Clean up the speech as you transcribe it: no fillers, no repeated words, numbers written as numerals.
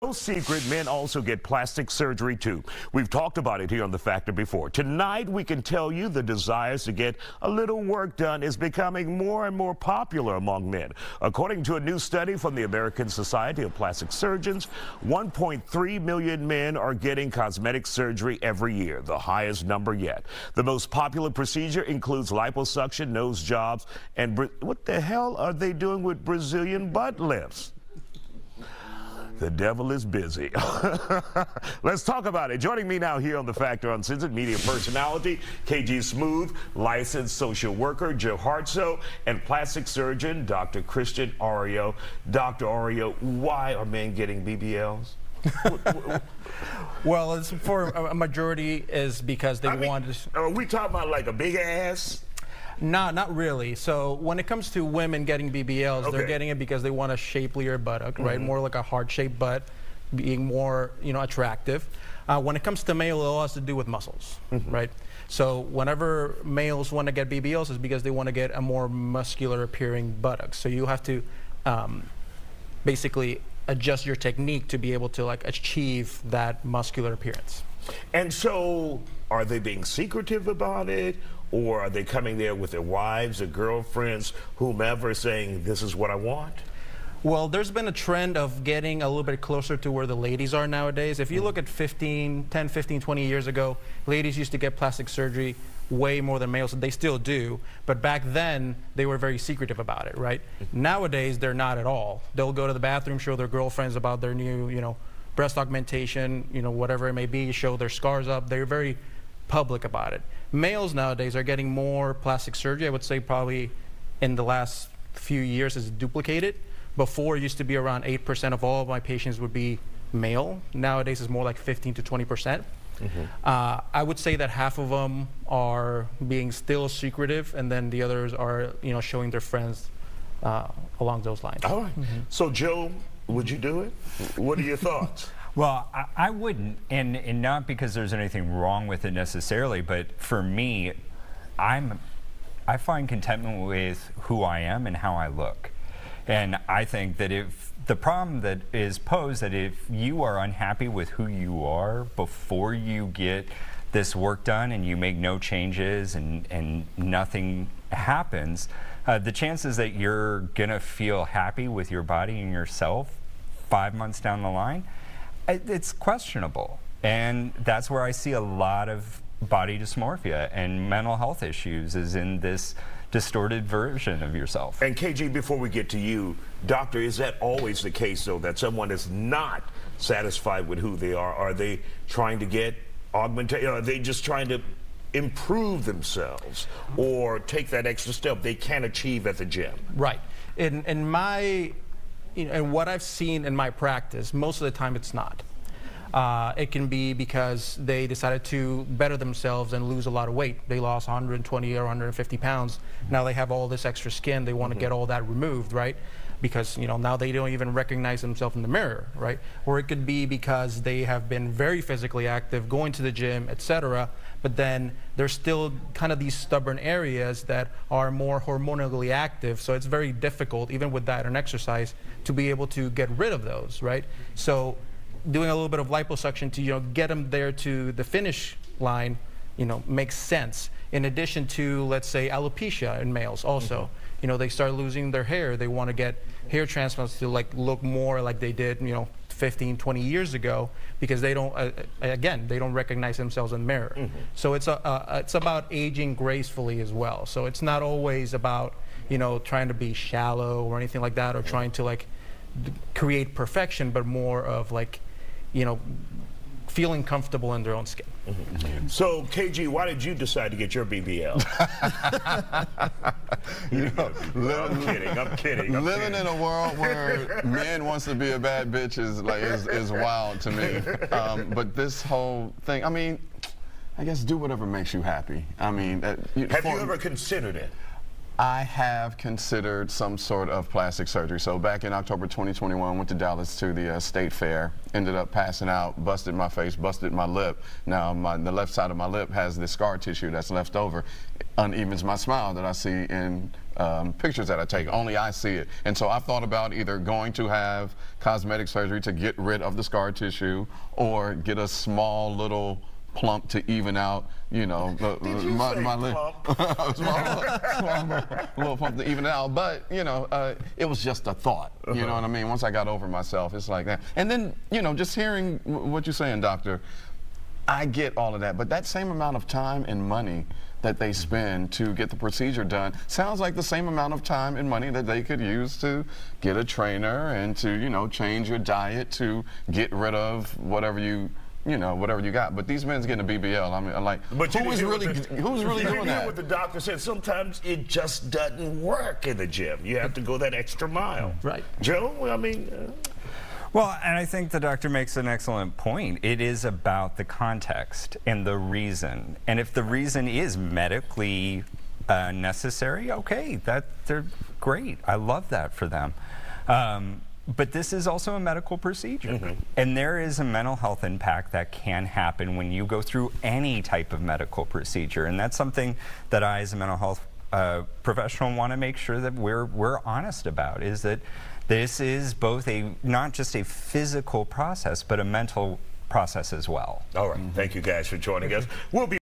No secret, men also get plastic surgery too. We've talked about it here on The Factor before. Tonight, we can tell you the desires to get a little work done is becoming more and more popular among men. According to a new study from the American Society of Plastic Surgeons, 1.3 million men are getting cosmetic surgery every year, the highest number yet. The most popular procedure includes liposuction, nose jobs, and what the hell are they doing with Brazilian butt lifts? The devil is busy. Let's talk about it. Joining me now here on The Factor Uncensored, media personality, KG Smooth, licensed social worker, Joe Hartso, and plastic surgeon, Dr. Christian Ario. Dr. Ario, why are men getting BBLs? Well, it's for a majority is because they want to... Are we talking about like a big ass? No, not really. So when it comes to women getting BBLs, they're getting it because they want a shapelier buttock, right? More like a heart-shaped butt, being more, attractive. When it comes to male, it all has to do with muscles, right? So whenever males want to get BBLs, it's because they want to get a more muscular-appearing buttock. So you have to basically adjust your technique to be able to achieve that muscular appearance. And so, are they being secretive about it? Or are they coming there with their wives or girlfriends, whomever, saying, this is what I want? Well, there's been a trend of getting a little bit closer to where the ladies are nowadays. If you look at 10, 15, 20 years ago, ladies used to get plastic surgery way more than males. They still do, but back then they were very secretive about it, right? Nowadays, they're not at all. They'll go to the bathroom, show their girlfriends about their new, breast augmentation, whatever it may be, show their scars up. They're very public about it. Males nowadays are getting more plastic surgery. I would say probably in the last few years it's duplicated. Before, it used to be around 8% of all of my patients would be male. Nowadays it's more like 15 to 20%. I would say that half of them are being still secretive, and then the others are showing their friends along those lines. All right. So Joe, would you do it? What are your thoughts? Well, I wouldn't, and not because there's anything wrong with it necessarily, but for me, I find contentment with who I am and how I look. And I think that if the problem that is posed, that if you are unhappy with who you are before you get this work done and you make no changes and nothing happens, the chances that you're gonna feel happy with your body and yourself 5 months down the line, it's questionable. And that's where I see a lot of body dysmorphia and mental health issues, is in this distorted version of yourself. And KG, before we get to you, doctor, is that always the case though, that someone is not satisfied with who they are? Are they trying to get augmentation? Are they just trying to improve themselves or take that extra step they can't achieve at the gym? Right. In my and what I've seen in my practice, most of the time it's not. It can be because they decided to better themselves and lose a lot of weight. They lost 120 or 150 pounds. Now they have all this extra skin. They want to get all that removed, right? Because now they don't even recognize themselves in the mirror, right? Or it could be because they have been very physically active, going to the gym, etc. But then there's still kind of these stubborn areas that are more hormonally active. So it's very difficult, even with diet and exercise, to be able to get rid of those, right? So doing a little bit of liposuction to get them there to the finish line, makes sense. In addition to, let's say, alopecia in males also. They start losing their hair. They want to get hair transplants to look more like they did 15, 20 years ago, because they don't again, they don't recognize themselves in the mirror. So it's about aging gracefully as well. So it's not always about trying to be shallow or anything like that, or trying to create perfection, but more of feeling comfortable in their own skin. So, KG, why did you decide to get your BBL? I'm kidding. Living in a world where man wants to be a bad bitch is wild to me. But this whole thing, I guess do whatever makes you happy. Have you ever considered it? I have considered some sort of plastic surgery. So back in October 2021, went to Dallas to the state fair, ended up passing out, busted my face, busted my lip. Now the left side of my lip has the scar tissue that's left over, unevens my smile that I see in pictures that I take. Only I see it. And so I've thought about either going to have cosmetic surgery to get rid of the scar tissue or get a small little plump to even out, you know, my lip. small little plump to even it out. But, you know, it was just a thought. You know what I mean? Once I got over myself, it's like that. And then, you know, just hearing what you're saying, doctor, I get all of that. But that same amount of time and money that they spend to get the procedure done sounds like the same amount of time and money that they could use to get a trainer and to, you know, change your diet to get rid of whatever you got. But these men's getting a BBL. I mean, I'm like, who's really doing that? What the doctor said, sometimes it just doesn't work in the gym. You have to go that extra mile. Right. Joe, I mean... Well, and I think the doctor makes an excellent point. It is about the context and the reason. And if the reason is medically necessary, okay, they're great. I love that for them. But this is also a medical procedure. And there is a mental health impact that can happen when you go through any type of medical procedure. And that's something that I, as a mental health professional, want to make sure that we're honest about, is that this is both not just a physical process, but a mental process as well. All right. Thank you guys for joining us. We'll be